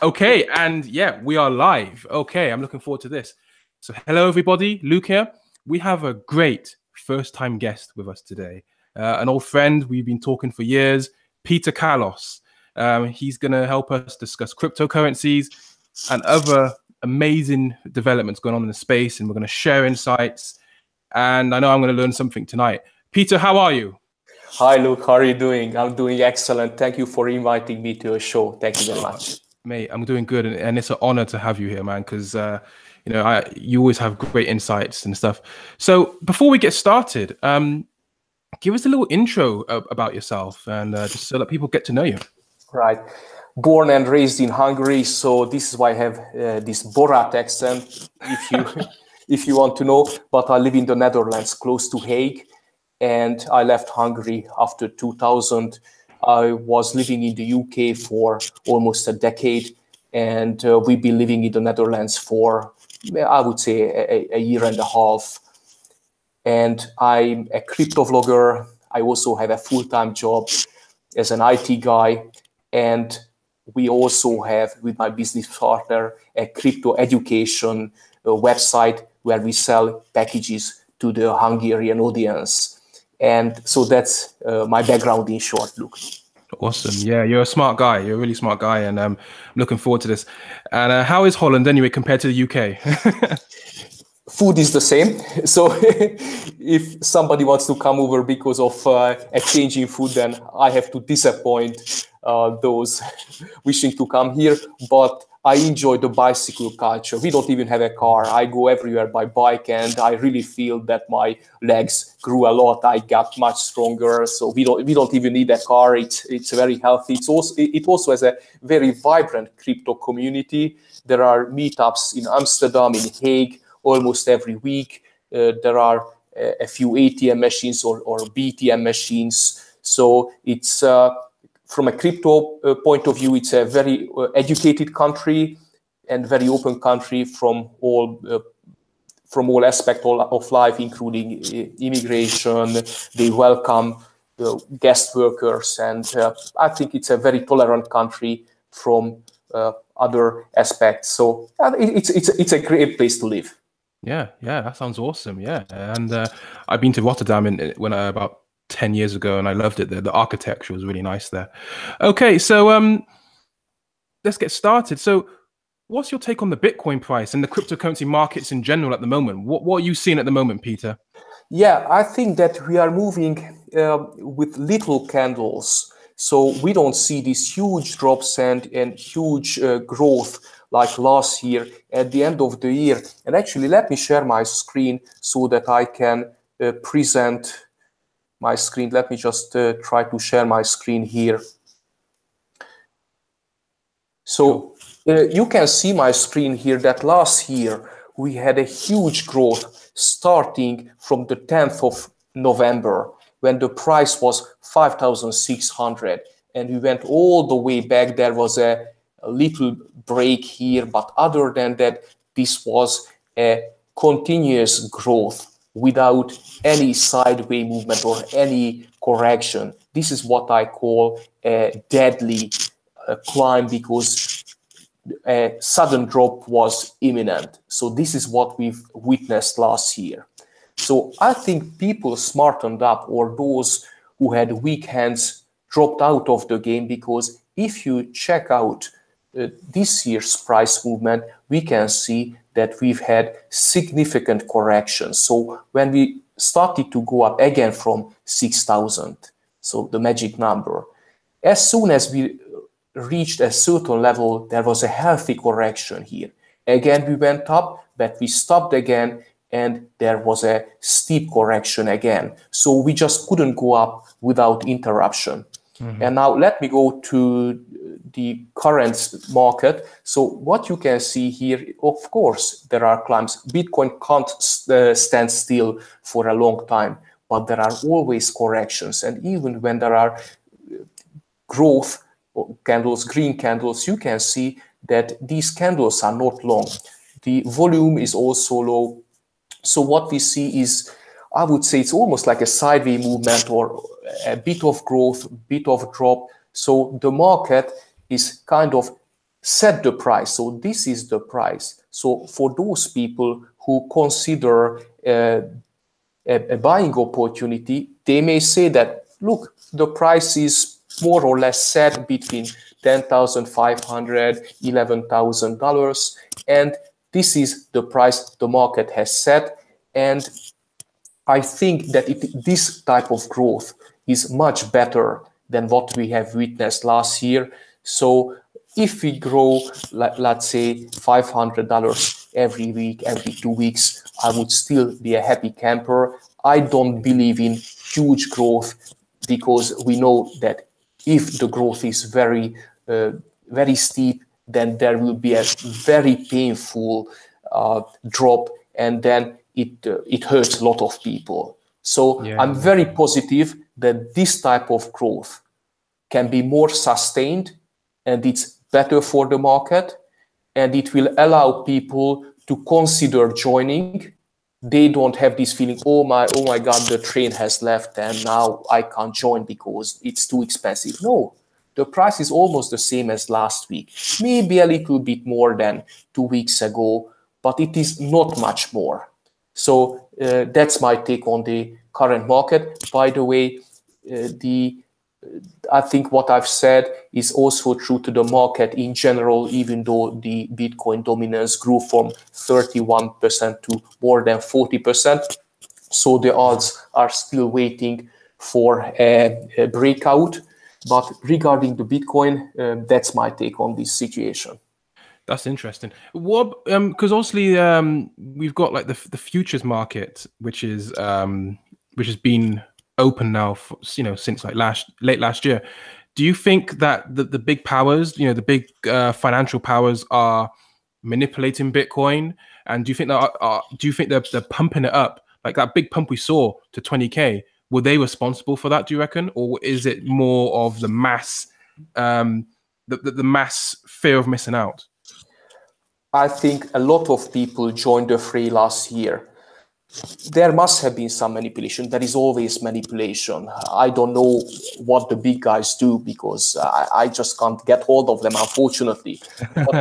Okay, and yeah, we are live. Okay, I'm looking forward to this. So, hello everybody, Luke here. We have a great first-time guest with us today. An old friend we've been talking for years, Peter Kallos. He's going to help us discuss cryptocurrencies and other amazing developments going on in the space, and we're going to share insights. And I know I'm going to learn something tonight. Peter, how are you? Hi, Luke. How are you doing? I'm doing excellent. Thank you for inviting me to a show. Thank you very much. Mate, I'm doing good, and it's an honor to have you here, man, because you always have great insights and stuff. So before we get started, give us a little intro about yourself, and just so that people get to know you. Right. Born and raised in Hungary, so this is why I have this Borat accent, if you want to know. But I live in the Netherlands, close to Hague, and I left Hungary after 2000. I was living in the UK for almost a decade, and we've been living in the Netherlands for, I would say, a year and a half. And I'm a crypto vlogger. I also have a full-time job as an IT guy. And we also have, with my business partner, a crypto education website where we sell packages to the Hungarian audience. And so that's my background in short, Luke. Awesome. Yeah, you're a smart guy. You're a really smart guy. And I'm looking forward to this. And how is Holland anyway compared to the UK? Food is the same. So if somebody wants to come over because of a change in food, then I have to disappoint those wishing to come here. But I enjoy the bicycle culture. We don't even have a car. I go everywhere by bike, and I really feel that my legs grew a lot. I got much stronger. So we don't even need a car. It's very healthy. It also has a very vibrant crypto community. There are meetups in Amsterdam, in Hague, almost every week. There are a few ATM machines or BTM machines. So it's from a crypto point of view, it's a very educated country and very open country from all aspects of life, including immigration. They welcome guest workers, and I think it's a very tolerant country from other aspects. So it's a great place to live. Yeah, that sounds awesome. Yeah, and I've been to Rotterdam when about 10 years ago, and I loved it there. The architecture was really nice there. Okay, so let's get started. So what's your take on the Bitcoin price and the cryptocurrency markets in general at the moment? What are you seeing at the moment, Peter? Yeah, I think that we are moving with little candles. So we don't see these huge drops and huge growth like last year at the end of the year. And actually, let me share my screen so that I can present my screen. Let me just try to share my screen here. So you can see my screen here that last year we had a huge growth starting from the 10th of November when the price was 5,600, and we went all the way back. There was a little break here, but other than that, this was a continuous growth without any sideways movement or any correction. This is what I call a deadly climb, because a sudden drop was imminent. So this is what we've witnessed last year. So I think people smartened up, or those who had weak hands dropped out of the game, because if you check out this year's price movement, we can see that we've had significant corrections. So when we started to go up again from 6,000, so the magic number, as soon as we reached a certain level, there was a healthy correction here. Again, we went up, but we stopped again, and there was a steep correction again. So we just couldn't go up without interruption. Mm-hmm. And now let me go to the current market. So what you can see here, of course, there are climbs. Bitcoin can't stand still for a long time, but there are always corrections. And even when there are growth candles, green candles, you can see that these candles are not long. The volume is also low. So what we see is, I would say it's almost like a sideways movement, or a bit of growth, bit of drop. So the market is kind of set the price. So this is the price. So for those people who consider a buying opportunity, they may say that, look, the price is more or less set between $10,500, $11,000, and this is the price the market has set. And I think that this type of growth is much better than what we have witnessed last year. So if we grow, let's say, $500 every week, every 2 weeks, I would still be a happy camper. I don't believe in huge growth, because we know that if the growth is very steep, then there will be a very painful drop, and then it hurts a lot of people. So I'm very positive that this type of growth can be more sustained, and it's better for the market, and it will allow people to consider joining. They don't have this feeling, oh my God, the train has left and now I can't join because it's too expensive. No, the price is almost the same as last week, maybe a little bit more than 2 weeks ago, but it is not much more. So that's my take on the current market. By the way, I think what I've said is also true to the market in general, even though the Bitcoin dominance grew from 31% to more than 40%. So the odds are still waiting for a breakout. But regarding the Bitcoin, that's my take on this situation. That's interesting. What? Because obviously, we've got like the futures market, which has been open now for, since like late last year. Do you think that the big powers, the big financial powers, are manipulating Bitcoin? And do you think that they're pumping it up, like that big pump we saw to 20K? Were they responsible for that, do you reckon, or is it more of the mass, the mass fear of missing out? I think a lot of people joined the fray last year. There must have been some manipulation. There is always manipulation. I don't know what the big guys do, because I just can't get hold of them, unfortunately. But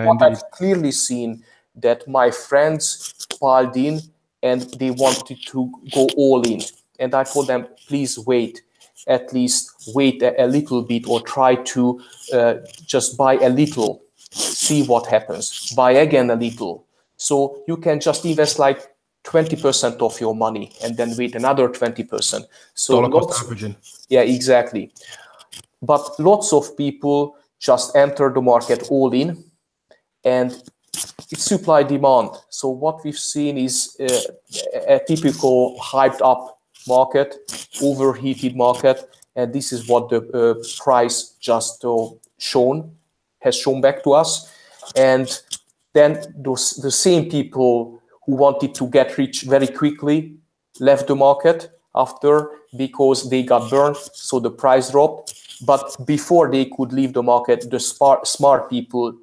what I've clearly seen, that my friends piled in and they wanted to go all in. And I told them, please wait, at least wait a little bit, or try to just buy a little, see what happens, buy again a little. So you can just invest like 20% of your money and then wait another 20%. So dollar cost averaging. Yeah, exactly. But lots of people just enter the market all in, and it's supply demand. So what we've seen is a typical hyped up market, overheated market, and this is what the price just has shown back to us. And then the same people who wanted to get rich very quickly left the market after, because they got burned, so the price dropped. But before they could leave the market, the smart people,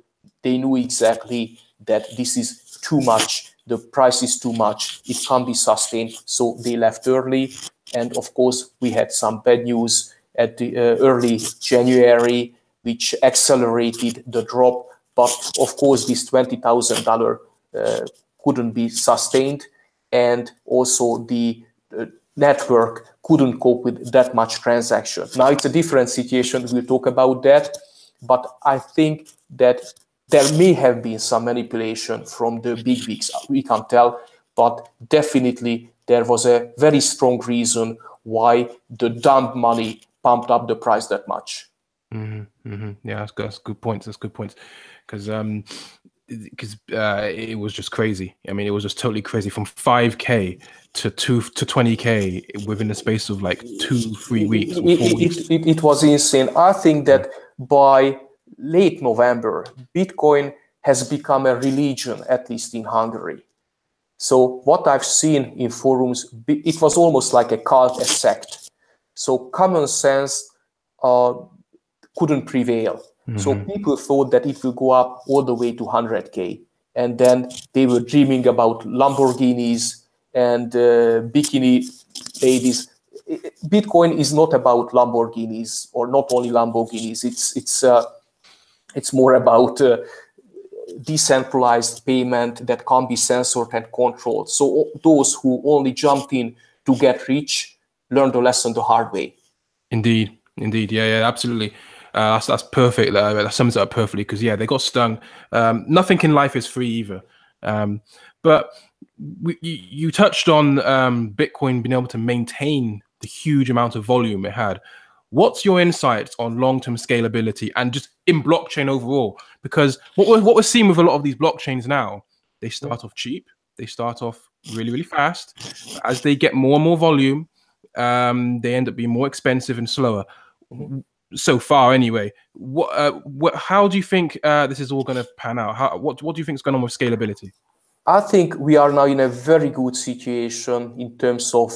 they knew exactly that this is too much, the price is too much, it can't be sustained, so they left early. And of course, we had some bad news at the early January, which accelerated the drop. But of course, this $20,000 couldn't be sustained, and also the network couldn't cope with that much transaction. Now it's a different situation, we'll talk about that, but I think that there may have been some manipulation from the big wigs, we can't tell, but definitely there was a very strong reason why the dump money pumped up the price that much. Yeah, that's good points. That's good points, because it was just crazy. I mean, it was just totally crazy, from 5K to 20K within the space of like 2-3 weeks. It was insane. I think that by late November, Bitcoin has become a religion, at least in Hungary. So what I've seen in forums, it was almost like a cult, a sect. So common sense couldn't prevail. So people thought that it will go up all the way to 100K. And then they were dreaming about Lamborghinis and bikini ladies. Bitcoin is not about Lamborghinis, or not only Lamborghinis. It's more about decentralized payment that can't be censored and controlled. So those who only jumped in to get rich learn the lesson the hard way. Indeed, indeed, yeah, absolutely. That's perfect. That sums it up perfectly because yeah, they got stung. Nothing in life is free either. But you touched on Bitcoin being able to maintain the huge amount of volume it had. What's your insights on long-term scalability and just in blockchain overall? Because what we're seeing with a lot of these blockchains now, they start off cheap, they start off really, really fast. As they get more and more volume, they end up being more expensive and slower. So far, anyway. How do you think this is all going to pan out? What do you think is going on with scalability? I think we are now in a very good situation in terms of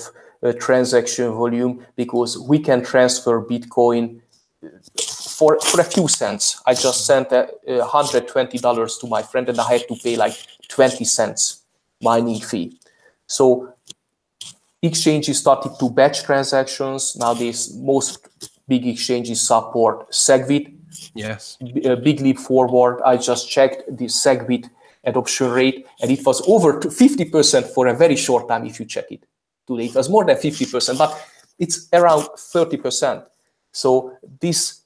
transaction volume because we can transfer Bitcoin for a few cents. I just sent $120 to my friend and I had to pay like 20 cents mining fee. So exchanges started to batch transactions. Nowadays, most big exchanges support SegWit. Yes. A big leap forward. I just checked the SegWit adoption rate, and it was over 50% for a very short time. If you check it today, it was more than 50%, but it's around 30%. So this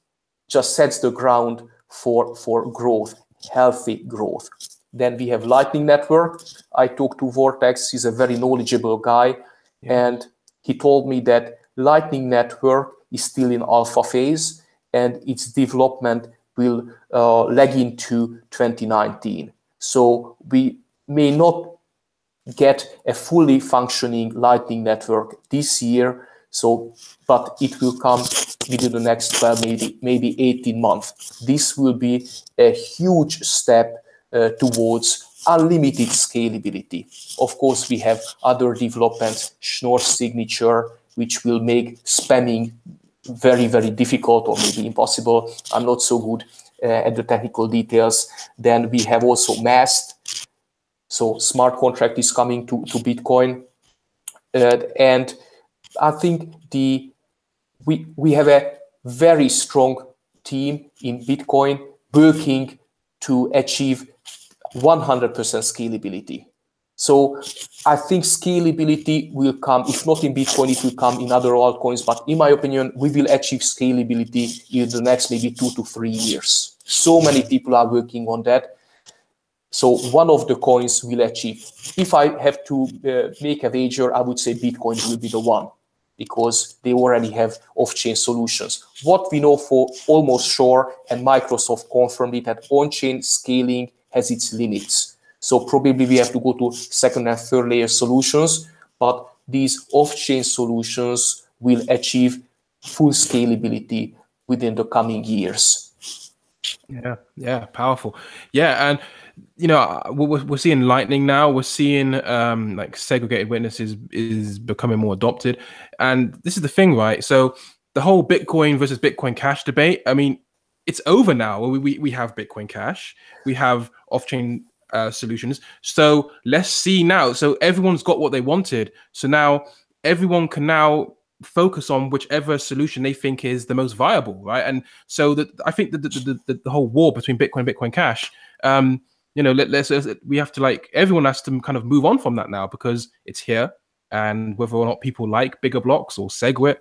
just sets the ground for growth, healthy growth. Then we have Lightning Network. I talked to Vortex. He's a very knowledgeable guy, and he told me that Lightning Network is still in alpha phase, and its development will lag into 2019. So we may not get a fully functioning Lightning Network this year. So, but it will come within the next 12, maybe 18 months. This will be a huge step towards unlimited scalability. Of course, we have other developments, Schnorr signature, which will make spamming very, very difficult or maybe impossible. I'm not so good at the technical details. Then we have also MAST. So smart contract is coming to Bitcoin. And I think we have a very strong team in Bitcoin working to achieve 100% scalability. So I think scalability will come, if not in Bitcoin, it will come in other altcoins. But in my opinion, we will achieve scalability in the next maybe 2 to 3 years. So many people are working on that. So one of the coins will achieve. If I have to make a wager, I would say Bitcoin will be the one because they already have off-chain solutions. What we know for almost sure, and Microsoft confirmed it, that on-chain scaling has its limits. So probably we have to go to second and third layer solutions, but these off-chain solutions will achieve full scalability within the coming years. Yeah, powerful. Yeah, and you know, we're seeing Lightning now. We're seeing like segregated witnesses is becoming more adopted, and this is the thing, right? So the whole Bitcoin versus Bitcoin Cash debate. I mean, it's over now. We have Bitcoin Cash, we have off-chain solutions. So let's see now. So everyone's got what they wanted. So now everyone can now focus on whichever solution they think is the most viable, right? And so I think the whole war between Bitcoin and Bitcoin Cash, you know, we have to like, everyone has to kind of move on from that now because it's here, and whether or not people like bigger blocks or SegWit,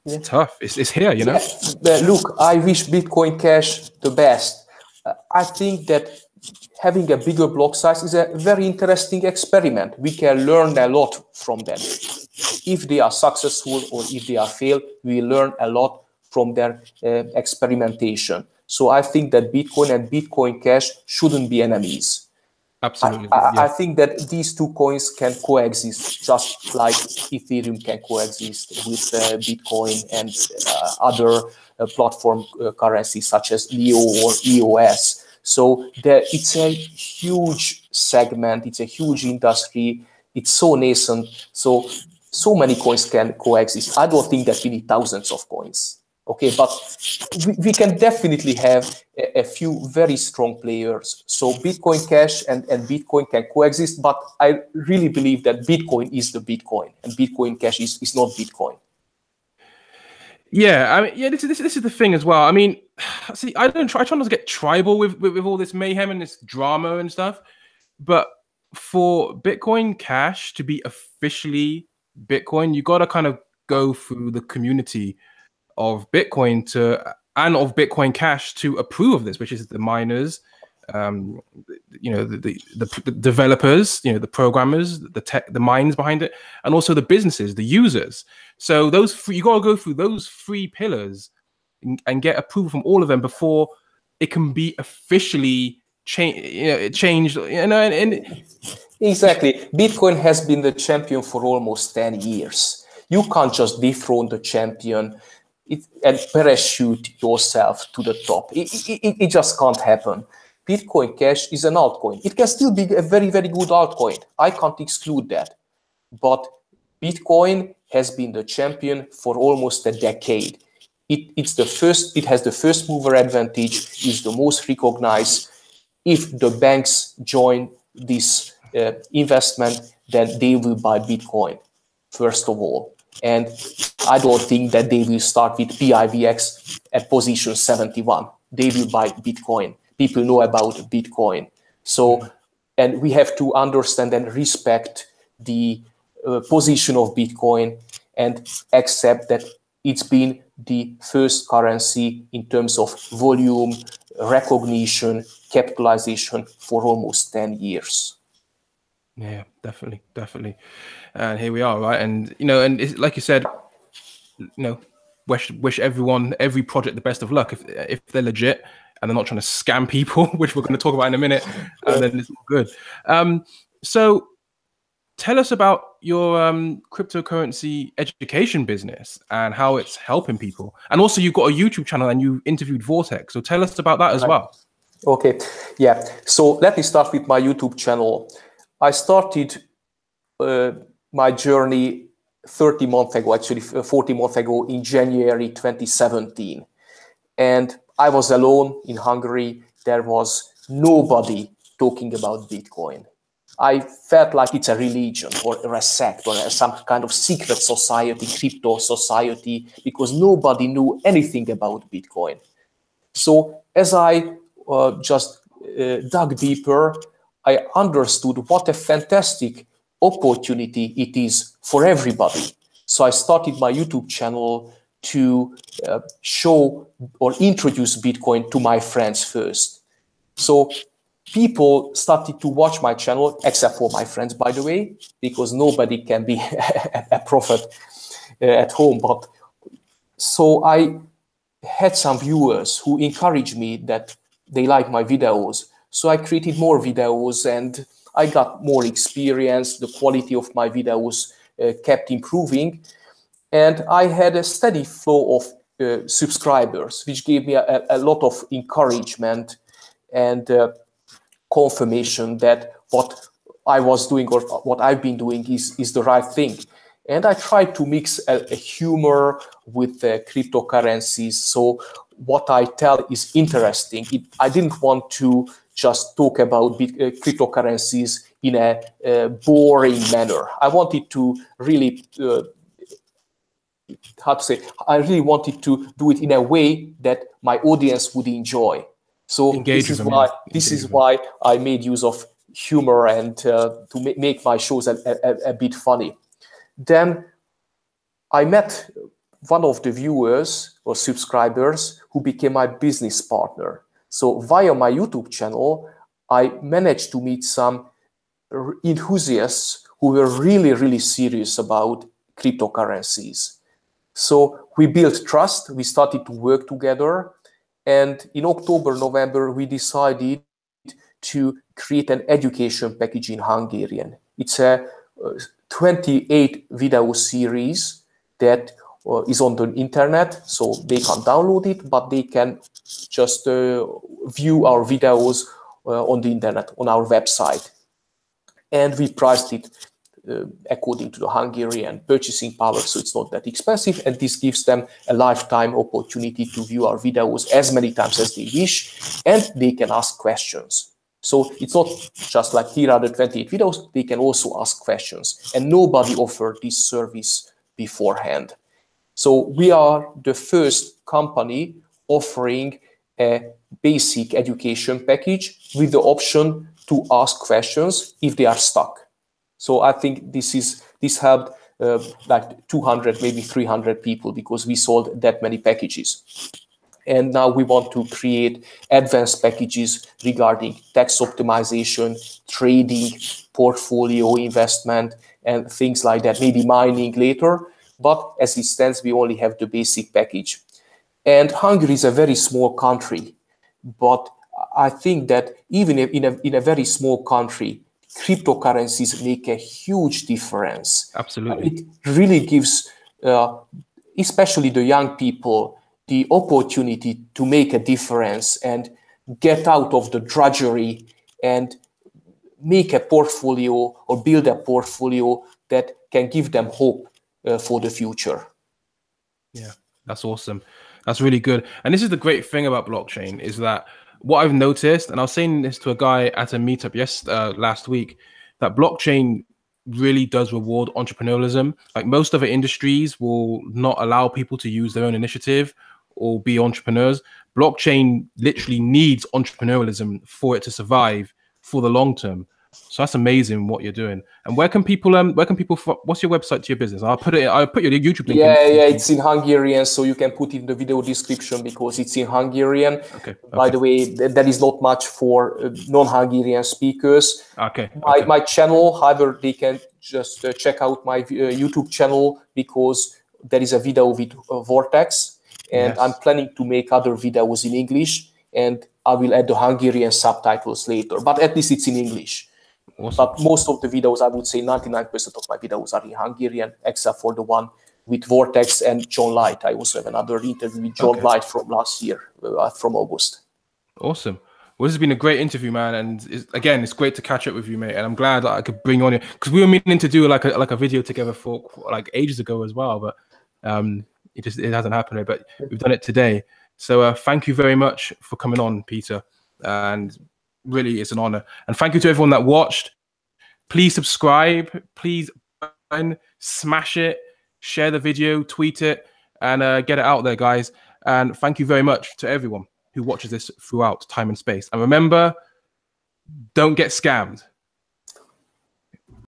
it's tough. It's here, you know. Look, I wish Bitcoin Cash the best. I think that having a bigger block size is a very interesting experiment. We can learn a lot from them. If they are successful or if they are failed, we learn a lot from their experimentation. So I think that Bitcoin and Bitcoin Cash shouldn't be enemies. Absolutely. I think that these two coins can coexist, just like Ethereum can coexist with Bitcoin and other platform currencies such as Leo or EOS. So it's a huge segment, it's a huge industry, it's so nascent, so many coins can coexist. I don't think that we need thousands of coins, okay? But we can definitely have a few very strong players. So Bitcoin Cash and Bitcoin can coexist, but I really believe that Bitcoin is the Bitcoin and Bitcoin Cash is not Bitcoin. Yeah, I mean, yeah, this is the thing as well. I mean, see, I try not to get tribal with all this mayhem and this drama and stuff, but for Bitcoin Cash to be officially Bitcoin, you got to kind of go through the community of Bitcoin and of Bitcoin Cash to approve of this, which is the miners, um, the developers, the programmers, the tech, the minds behind it, and also the businesses, the users. So you got to go through those three pillars and get approval from all of them before it can be officially changed. Exactly. Bitcoin has been the champion for almost 10 years. You can't just dethrone the champion and parachute yourself to the top. It just can't happen. Bitcoin Cash is an altcoin. It can still be a very, very good altcoin. I can't exclude that. But Bitcoin has been the champion for almost a decade. It has the first mover advantage, is the most recognized. If the banks join this investment, then they will buy Bitcoin, first of all. And I don't think that they will start with PIVX at position 71. They will buy Bitcoin. People know about Bitcoin. So, and we have to understand and respect the position of Bitcoin and accept that it's been the first currency in terms of volume, recognition, capitalization for almost 10 years. Yeah, definitely. And here we are, right? And and it's, like you said, wish everyone, every project, the best of luck if they're legit and they're not trying to scam people, which we're going to talk about in a minute. And then it's all good. So tell us about your cryptocurrency education business and how it's helping people. And also, you've got a YouTube channel and you interviewed Vortex. So tell us about that as well. Okay, yeah. So let me start with my YouTube channel. I started my journey 30 months ago, actually 40 months ago, in January 2017. And I was alone in Hungary. There was nobody talking about Bitcoin. I felt like it's a religion or a sect or some kind of secret society, crypto society, because nobody knew anything about Bitcoin. So as I just dug deeper, I understood what a fantastic opportunity it is for everybody. So I started my YouTube channel to show or introduce Bitcoin to my friends first. So people started to watch my channel, except for my friends, by the way, because nobody can be a prophet at home. But so I had some viewers who encouraged me that they like my videos. So I created more videos and I got more experience. The quality of my videos kept improving. And I had a steady flow of subscribers, which gave me a lot of encouragement and confirmation that what I was doing or what I've been doing is the right thing. And I tried to mix a humor with cryptocurrencies. So what I tell is interesting. I didn't want to just talk about cryptocurrencies in a boring manner. I wanted to really, I really wanted to do it in a way that my audience would enjoy. So this is why I made use of humor and to make my shows a bit funny. Then I met one of the viewers or subscribers who became my business partner. So via my YouTube channel, I managed to meet some enthusiasts who were really, really serious about cryptocurrencies. So we built trust, we started to work together, and in October, November, we decided to create an education package in Hungarian. It's a 28 video series that is on the internet, so they can download it, but they can just view our videos on the internet, on our website. And we priced it according to the Hungarian purchasing power, so it's not that expensive, and this gives them a lifetime opportunity to view our videos as many times as they wish, and they can ask questions. So it's not just like here are the 28 videos, they can also ask questions, and nobody offered this service beforehand. So we are the first company offering a basic education package with the option to ask questions if they are stuck. So I think this helped like 200, maybe 300 people, because we sold that many packages. And now we want to create advanced packages regarding tax optimization, trading, portfolio investment, and things like that, maybe mining later. But as it stands, we only have the basic package. And Hungary is a very small country. But I think that even in a very small country, cryptocurrencies make a huge difference. Absolutely. It really gives, especially the young people, the opportunity to make a difference and get out of the drudgery and make a portfolio or build a portfolio that can give them hope for the future. Yeah, that's awesome. That's really good. And this is the great thing about blockchain, is that what I've noticed, and I was saying this to a guy at a meetup last week, that blockchain really does reward entrepreneurialism. Like most other industries will not allow people to use their own initiative or be entrepreneurs. Blockchain literally needs entrepreneurialism for it to survive for the long term. So that's amazing what you're doing. And what's your website to your business? I'll put your YouTube link. Yeah, it's in Hungarian, so you can put it in the video description because it's in Hungarian. Okay. By the way, there is not much for non-Hungarian speakers. Okay. My channel, however, they can just check out my YouTube channel, because there is a video with Vortex, and I'm planning to make other videos in English, and I will add the Hungarian subtitles later, but at least it's in English. Awesome. But most of the videos, I would say 99% of my videos are in Hungarian, except for the one with Vortex and John Light. I also have another interview with John Light from last year, from August. Awesome. Well, this has been a great interview, man. And it's great to catch up with you, mate. And I'm glad that I could bring you on here, because we were meaning to do like a video together for like ages ago as well, but it hasn't happened. But we've done it today. So thank you very much for coming on, Peter. And really, it's an honor. And thank you to everyone that watched. Please subscribe. Please smash it, share the video, tweet it, and get it out there, guys. And thank you very much to everyone who watches this throughout time and space. And remember, don't get scammed.